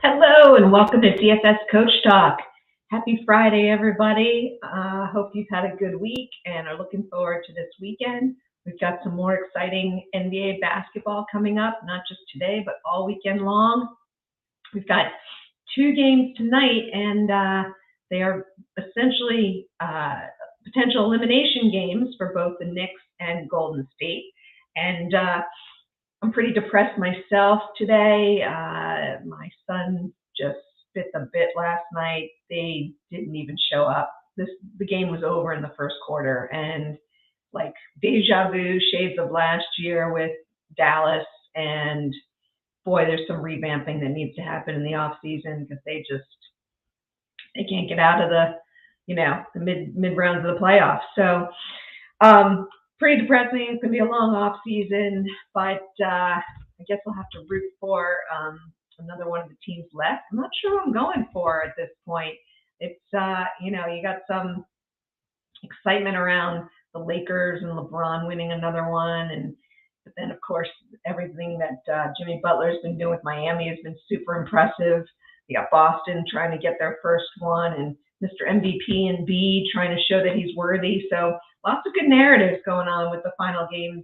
Hello and welcome to DFS Coach Talk. Happy Friday, everybody. Hope you've had a good week and are looking forward to this weekend. We've got some more exciting NBA basketball coming up, not just today, but all weekend long. We've got two games tonight, and they are essentially potential elimination games for both the Knicks and Golden State. And I'm pretty depressed myself today. My son just bit the bit last night. They didn't even show up. The game was over in the first quarter, and like deja vu, shades of last year with Dallas. And boy, there's some revamping that needs to happen in the off season because they can't get out of the mid rounds of the playoffs. So pretty depressing. It's going to be a long off season, but I guess I'll have to root for another one of the teams left. I'm not sure who I'm going for at this point. It's, you got some excitement around the Lakers and LeBron winning another one. But then, of course, everything that Jimmy Butler's been doing with Miami has been super impressive. You got Boston trying to get their first one, and Mr. MVP and B trying to show that he's worthy. So lots of good narratives going on with the final games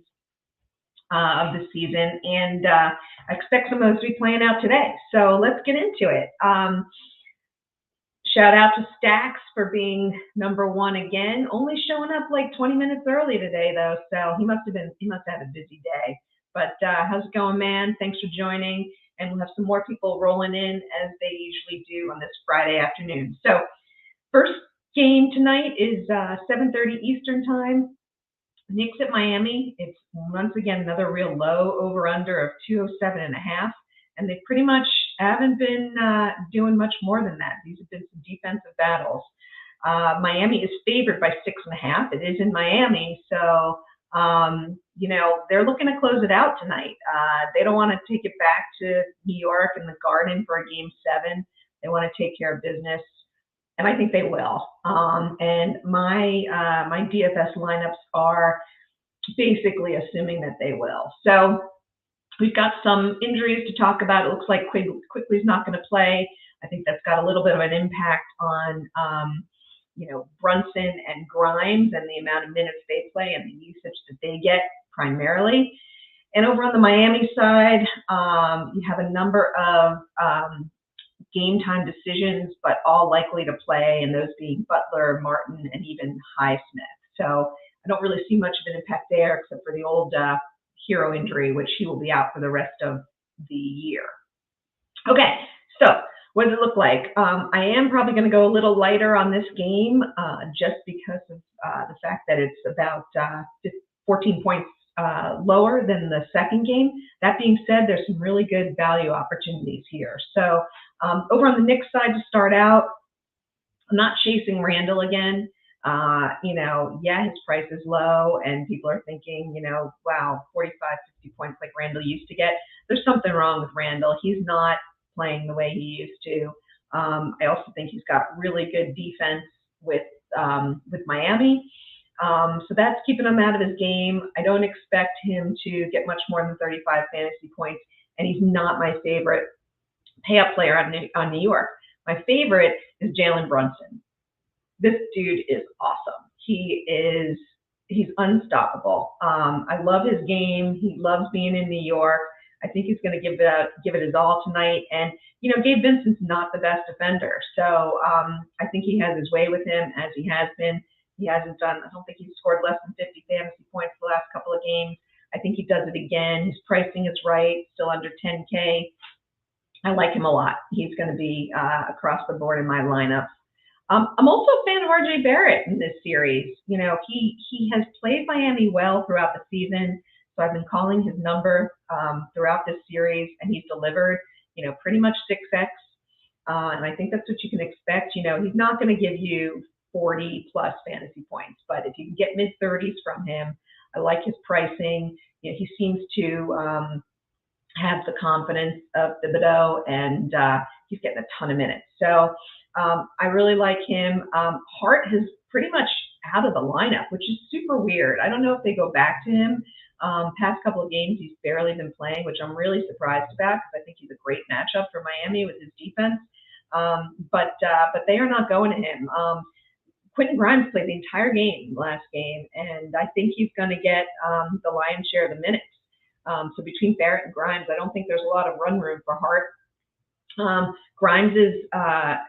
of the season, and I expect some of those to be playing out today. So let's get into it. Shout out to Stacks for being number one again. Only showing up like 20 minutes early today, though, so he must have had a busy day. But how's it going, man? Thanks for joining, and we'll have some more people rolling in as they usually do on this Friday afternoon. So first game tonight is 7:30 Eastern time. Knicks at Miami. It's once again another real low over-under of 207.5, and they pretty much haven't been doing much more than that. These have been some defensive battles. Miami is favored by 6.5. It is in Miami, so they're looking to close it out tonight. They don't want to take it back to New York and the Garden for a Game 7. They want to take care of business, and I think they will. And my DFS lineups are basically assuming that they will. So we've got some injuries to talk about. It looks like Quickly's not going to play. I think that's got a little bit of an impact on Brunson and Grimes and the amount of minutes they play and the usage that they get primarily. And over on the Miami side, you have a number of game time decisions, but all likely to play, and those being Butler, Martin, and even Highsmith. So I don't really see much of an impact there except for the old Hero injury, which he will be out for the rest of the year. Okay, so what does it look like? I am probably going to go a little lighter on this game just because of the fact that it's about 14 points lower than the second game. That being said, there's some really good value opportunities here. So over on the Knicks side to start out, I'm not chasing Randall again. His price is low and people are thinking, wow, 45, 50 points like Randall used to get. There's something wrong with Randall. He's not playing the way he used to. I also think he's got really good defense with Miami. So that's keeping him out of his game. I don't expect him to get much more than 35 fantasy points, and he's not my favorite pay-up player on New York. My favorite is Jalen Brunson. This dude is awesome. He's unstoppable. I love his game. He loves being in New York. I think he's going to give it his all tonight. And, Gabe Vincent's not the best defender. So I think he has his way with him, as he has been. He hasn't done, I don't think he's scored less than 50 fantasy points the last couple of games. I think he does it again. His pricing is right, still under 10K. I like him a lot. He's going to be across the board in my lineup. I'm also a fan of RJ Barrett in this series. He has played Miami well throughout the season, so I've been calling his number throughout this series, and he's delivered, pretty much 6x. And I think that's what you can expect. He's not going to give you 40 plus fantasy points, but if you can get mid-30s from him, I like his pricing. He seems to have the confidence of Thibodeau, and he's getting a ton of minutes. So I really like him. Hart has pretty much out of the lineup, which is super weird. I don't know if they go back to him. Past couple of games, he's barely been playing, which I'm really surprised about because I think he's a great matchup for Miami with his defense. But they are not going to him. Quentin Grimes played the entire game last game, and I think he's going to get the lion's share of the minutes. So between Barrett and Grimes, I don't think there's a lot of run room for Hart. Grimes is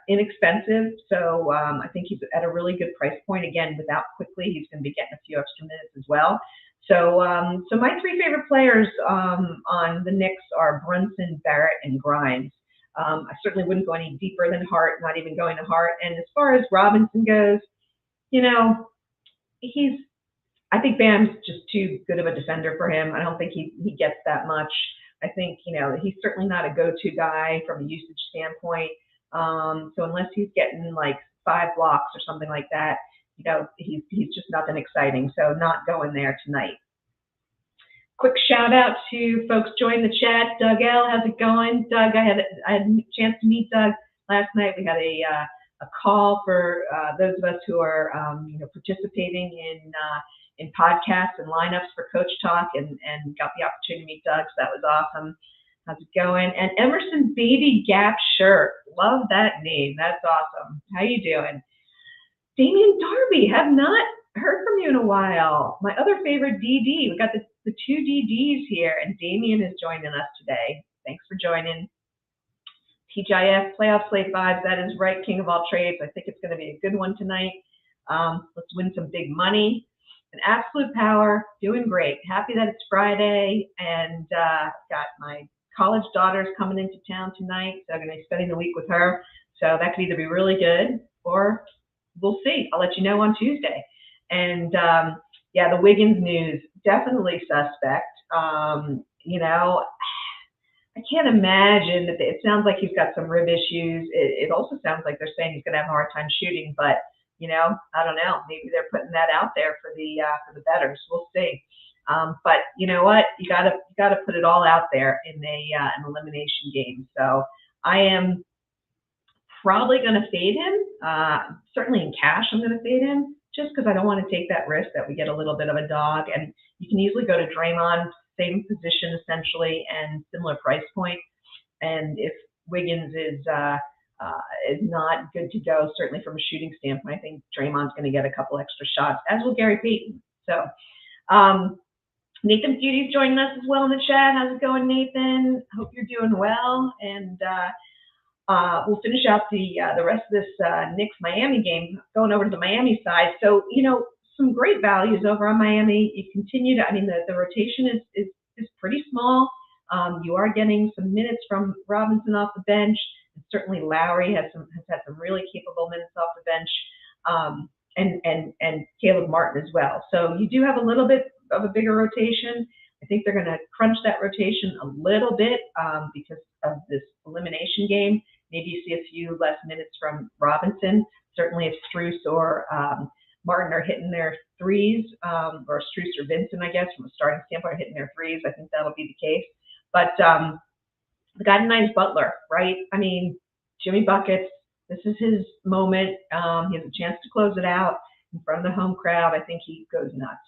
inexpensive, so I think he's at a really good price point. Again, without Quickly, he's going to be getting a few extra minutes as well. So my three favorite players on the Knicks are Brunson, Barrett, and Grimes. I certainly wouldn't go any deeper than Hart, not even going to Hart. And as far as Robinson goes, I think Bam's just too good of a defender for him. I don't think he gets that much. I think, he's certainly not a go-to guy from a usage standpoint. So unless he's getting like 5 blocks or something like that, he's just nothing exciting. So not going there tonight. Quick shout out to folks joining the chat. Doug L, how's it going? Doug, I had a chance to meet Doug last night. We had a call for those of us who are participating in podcasts and lineups for Coach Talk, and got the opportunity to meet Doug, so that was awesome. How's it going? And Emerson Baby Gap Shirt, love that name. That's awesome. How you doing? Damian Darby, have not heard from you in a while. My other favorite DD. We got the 2 DDs here, and Damian is joining us today. Thanks for joining. TGIF Playoff Slate Vibes, that is right, King of all trades. I think it's going to be a good one tonight. Let's win some big money. And Absolute Power, doing great. Happy that it's Friday, and got my college daughters coming into town tonight, so I'm going to be spending the week with her. So that could either be really good, or we'll see. I'll let you know on Tuesday. And the Wiggins news, definitely suspect. I can't imagine that. It sounds like he's got some rib issues. It also sounds like they're saying he's going to have a hard time shooting, but I don't know. Maybe they're putting that out there for the bettors. We'll see. But you know what? You gotta put it all out there in an elimination game. So I am probably going to fade him. Certainly in cash, I'm going to fade him, just because I don't want to take that risk that we get a little bit of a dog. And you can easily go to Draymond, same position essentially, and similar price point. And if Wiggins is not good to go, certainly from a shooting standpoint, I think Draymond's going to get a couple extra shots, as will Gary Payton. So Nathan Beauty's joining us as well in the chat. How's it going, Nathan? Hope you're doing well. And we'll finish out the rest of this Knicks Miami game, going over to the Miami side. So, some great values over on Miami. You continue to, the rotation is pretty small. You are getting some minutes from Robinson off the bench. And certainly Lowry has had some really capable minutes off the bench, and Caleb Martin as well. So you do have a little bit of a bigger rotation. I think they're going to crunch that rotation a little bit because of this elimination game. Maybe you see a few less minutes from Robinson. Certainly if Strus or Martin are hitting their threes, or Strus or Vincent, I guess, from a starting standpoint, are hitting their threes, I think that'll be the case. But the guy tonight is Butler, right? Jimmy Buckets, this is his moment. He has a chance to close it out in front of the home crowd. I think he goes nuts.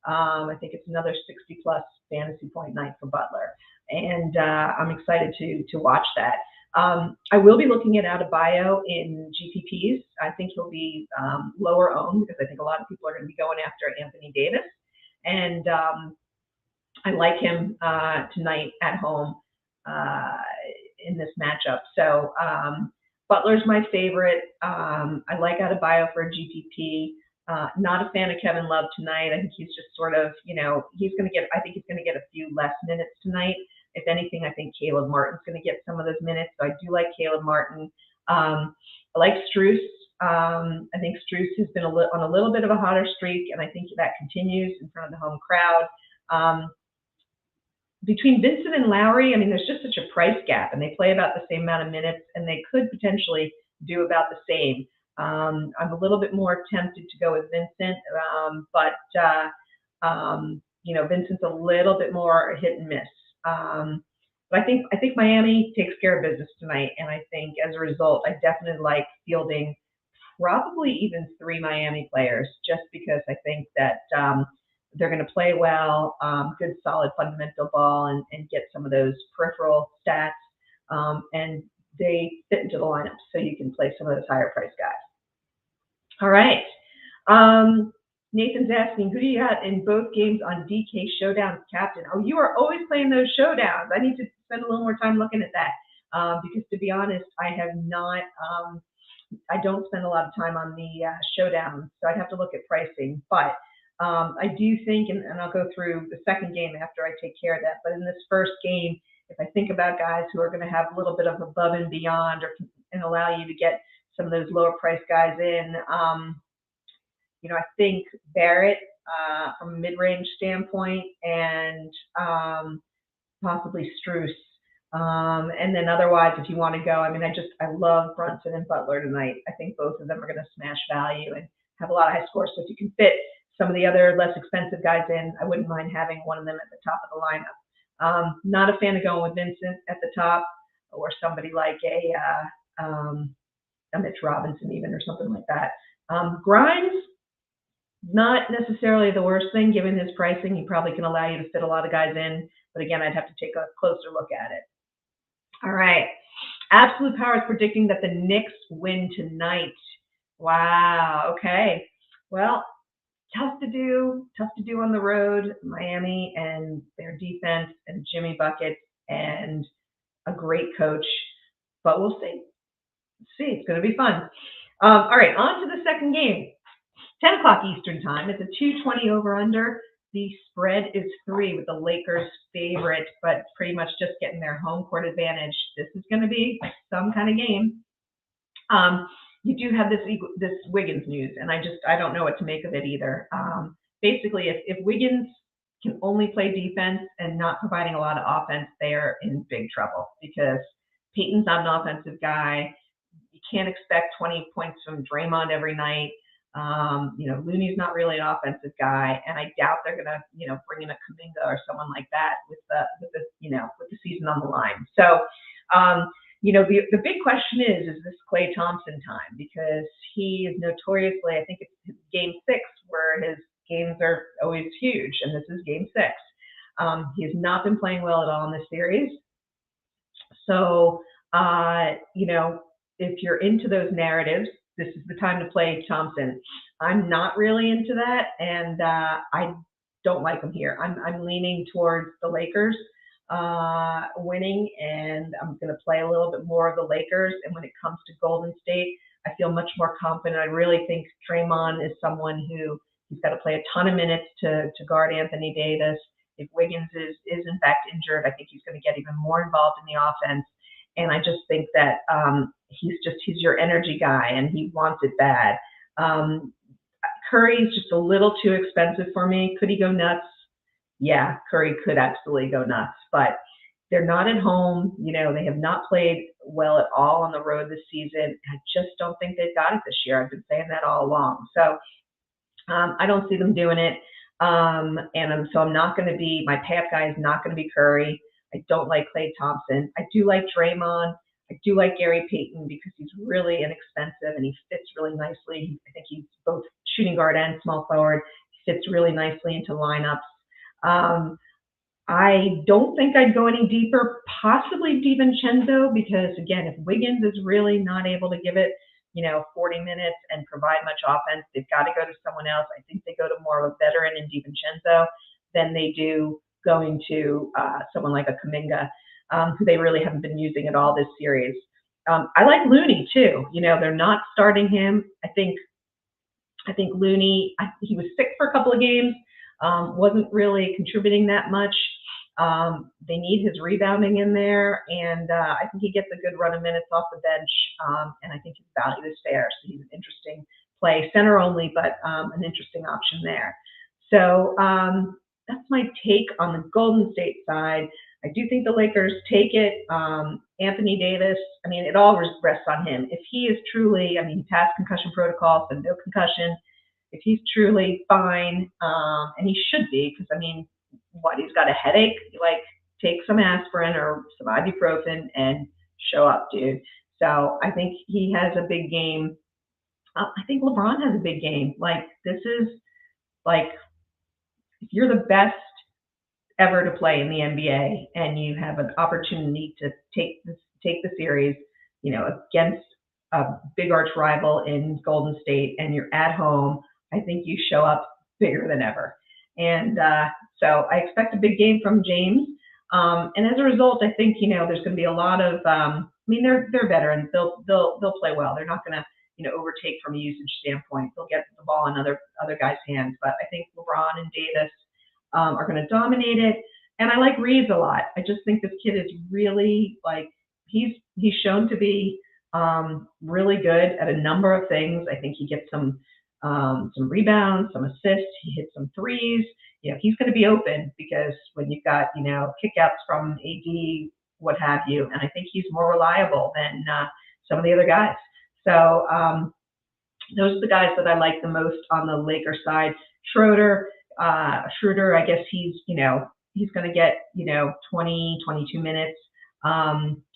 I think it's another 60-plus fantasy point night for Butler. And I'm excited to watch that. I will be looking at Adebayo in GPPs. I think he'll be lower owned because I think a lot of people are going to be going after Anthony Davis. And I like him tonight at home in this matchup. So Butler's my favorite. I like Adebayo for a GPP. Not a fan of Kevin Love tonight. I think he's just sort of, he's going to get a few less minutes tonight. If anything, I think Caleb Martin's going to get some of those minutes. So I do like Caleb Martin. I like Strus. I think Strus has been on a little bit of a hotter streak, and I think that continues in front of the home crowd. Between Vincent and Lowry, there's just such a price gap, and they play about the same amount of minutes, and they could potentially do about the same. I'm a little bit more tempted to go with Vincent, but Vincent's a little bit more hit and miss. But I think Miami takes care of business tonight, and I think as a result, I definitely like fielding probably even 3 Miami players, just because I think that they're going to play well, good solid fundamental ball, and get some of those peripheral stats, and they fit into the lineup, so you can play some of those higher price guys. All right. Nathan's asking, who do you got in both games on DK Showdowns captain? Oh, you are always playing those showdowns. I need to spend a little more time looking at that, because to be honest, I have not, I don't spend a lot of time on the showdowns, so I'd have to look at pricing. But I do think, and I'll go through the second game after I take care of that, but in this first game, if I think about guys who are going to have a little bit of above and beyond, and allow you to get some of those lower price guys in, I think Barrett from a mid-range standpoint, and possibly Strus. And then otherwise, if you want to go, I love Brunson and Butler tonight. I think both of them are going to smash value and have a lot of high scores. So if you can fit some of the other less expensive guys in, I wouldn't mind having one of them at the top of the lineup. Not a fan of going with Vincent at the top, or somebody like a Mitch Robinson even, or something like that. Grimes, not necessarily the worst thing given his pricing. He probably can allow you to fit a lot of guys in, but again, I'd have to take a closer look at it. All right. Absolute Power is predicting that the Knicks win tonight. Wow. Okay. Well, tough to do on the road. Miami and their defense and Jimmy Buckets and a great coach, but we'll see. It's going to be fun. All right, on to the second game. 10 o'clock Eastern time. It's a 220 over-under. The spread is 3 with the Lakers favorite, but pretty much just getting their home court advantage. This is going to be some kind of game. You do have this Wiggins news, and I don't know what to make of it either. Basically, if Wiggins can only play defense and not providing a lot of offense, they are in big trouble, because Peyton's not an offensive guy. You can't expect 20 points from Draymond every night. Looney's not really an offensive guy, and I doubt they're gonna, bring in a Kuminga or someone like that with the season on the line. So, the big question is this Klay Thompson time? Because he is notoriously, I think it's game 6 where his games are always huge, and this is game 6. He has not been playing well at all in this series. So, if you're into those narratives, this is the time to play Thompson. I'm not really into that, and I don't like him here. I'm leaning towards the Lakers winning, and I'm going to play a little bit more of the Lakers. And when it comes to Golden State, I feel much more confident. I really think Draymond is someone who he's got to play a ton of minutes to guard Anthony Davis. If Wiggins is in fact injured, I think he's going to get even more involved in the offense. And I just think that he's your energy guy, and he wants it bad. Curry's just a little too expensive for me. Could he go nuts? Yeah, Curry could absolutely go nuts, but they're not at home. They have not played well at all on the road this season. I just don't think they've got it this year. I've been saying that all along. So I don't see them doing it. So I'm not going to be, my path guy is not going to be Curry. I don't like Klay Thompson. I do like Draymond. I do like Gary Payton because he's really inexpensive and he fits really nicely. I think he's both shooting guard and small forward. He fits really nicely into lineups. I don't think I'd go any deeper, possibly DiVincenzo, because again, if Wiggins is really not able to give it, 40 minutes and provide much offense, they've got to go to someone else. I think they go to more of a veteran in DiVincenzo than they do going to someone like a Kuminga, who they really haven't been using at all this series. I like Looney too. They're not starting him. I think Looney, he was sick for a couple of games, wasn't really contributing that much. They need his rebounding in there, and I think he gets a good run of minutes off the bench, and I think his value is fair. So he's an interesting play, center only, but an interesting option there. So that's my take on the Golden State side. I do think the Lakers take it. Anthony Davis, it all rests on him. If he is truly, he passed concussion protocol, so no concussion. If he's truly fine, and he should be, because he's got a headache, take some aspirin or some ibuprofen and show up, dude. So I think he has a big game I think LeBron has a big game. Like, this is like, if you're the best ever to play in the NBA and you have an opportunity to take the series, against a big arch rival in Golden State, and you're at home, I think you show up bigger than ever. And so I expect a big game from James. And as a result, I think there's going to be a lot of. They're veterans. They'll play well. They're not going to overtake from a usage standpoint. They'll get the ball in other guys' hands. But I think LeBron and Davis are going to dominate it. And I like Reeves a lot. I just think this kid is really he's shown to be really good at a number of things. I think he gets some rebounds, some assists. He hits some threes. He's going to be open because when you've got kickouts from AD, what have you, and I think he's more reliable than some of the other guys. So those are the guys that I like the most on the Lakers side. Schroeder, I guess he's going to get 20, 22 minutes.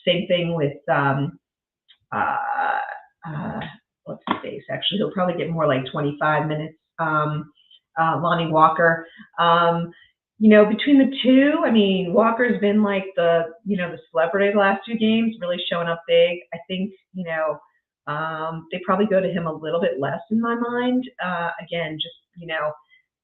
Same thing with what's his face? Actually, he'll probably get more like 25 minutes. Lonnie Walker. Between the two, Walker's been like the celebrity the last 2 games, really showing up big. I think they probably go to him a little bit less in my mind. Again, just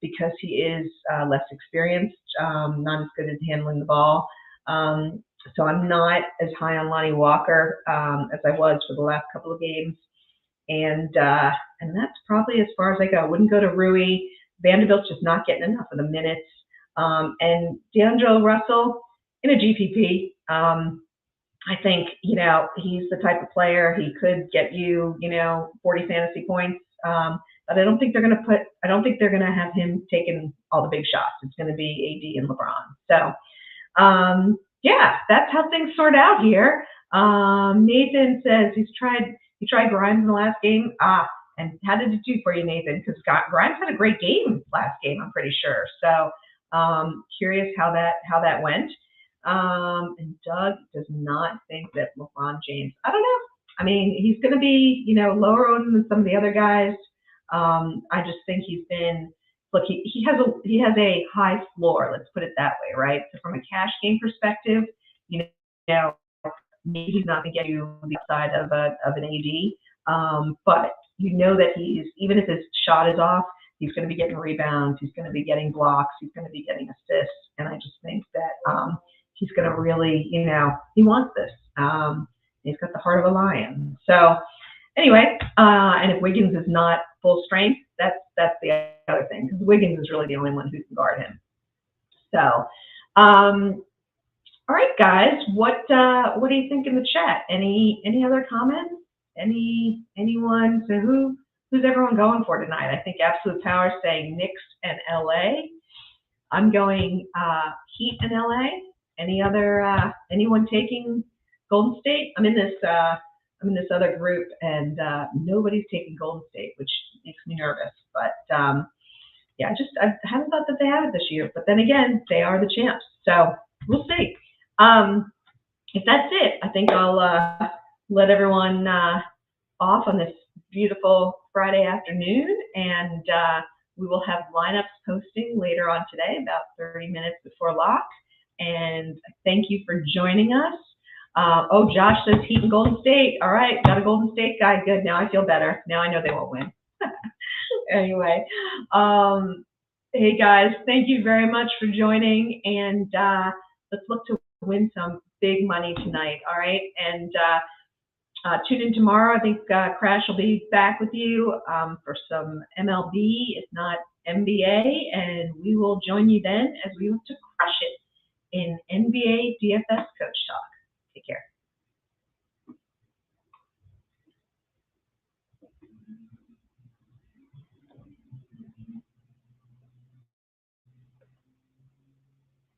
because he is less experienced, not as good at handling the ball. So I'm not as high on Lonnie Walker as I was for the last couple of games. And that's probably as far as I go. I wouldn't go to Rui. Vanderbilt's just not getting enough of the minutes. And D'Angelo Russell in a GPP, I think, he's the type of player, he could get you, 40 fantasy points. But I don't think they're going to have him taking all the big shots. It's going to be AD and LeBron. So, yeah, that's how things sort out here. Nathan says he tried Grimes in the last game. And how did it do for you, Nathan? Because Grimes had a great game last game, I'm pretty sure. So curious how that went. And Doug does not think that LeBron James, I don't know. He's going to be, lower owned than some of the other guys. I just think he's been, look, he has a high floor, let's put it that way, right? So from a cash game perspective, maybe he's not going to get you the side of an AD, but that even if his shot is off, he's going to be getting rebounds, he's going to be getting blocks, he's going to be getting assists, and I just think that he's going to really, he wants this. He's got the heart of a lion. So anyway, and if Wiggins is not full strength, that's the other thing, because Wiggins is really the only one who can guard him. So, all right, guys, what do you think in the chat? Any other comments? Anyone? So who's everyone going for tonight? I think Absolute Power saying Knicks and LA. I'm going Heat and LA. Anyone taking Golden State? I'm in this other group, and nobody's taking Golden State, which makes me nervous. But yeah, I haven't thought that they have it this year. But then again, they are the champs, so we'll see. If that's it, I think I'll let everyone off on this beautiful Friday afternoon, and we will have lineups posting later on today, about 30 minutes before lock. And thank you for joining us. Josh says Heat and Golden State. All right, got a Golden State guy. Good. Now I feel better. Now I know they won't win. Anyway, hey guys, thank you very much for joining, and let's look to win some big money tonight. All right, and tune in tomorrow. I think Crash will be back with you for some MLB, if not NBA, and we will join you then as we look to crush it in NBA DFS Coach Talk.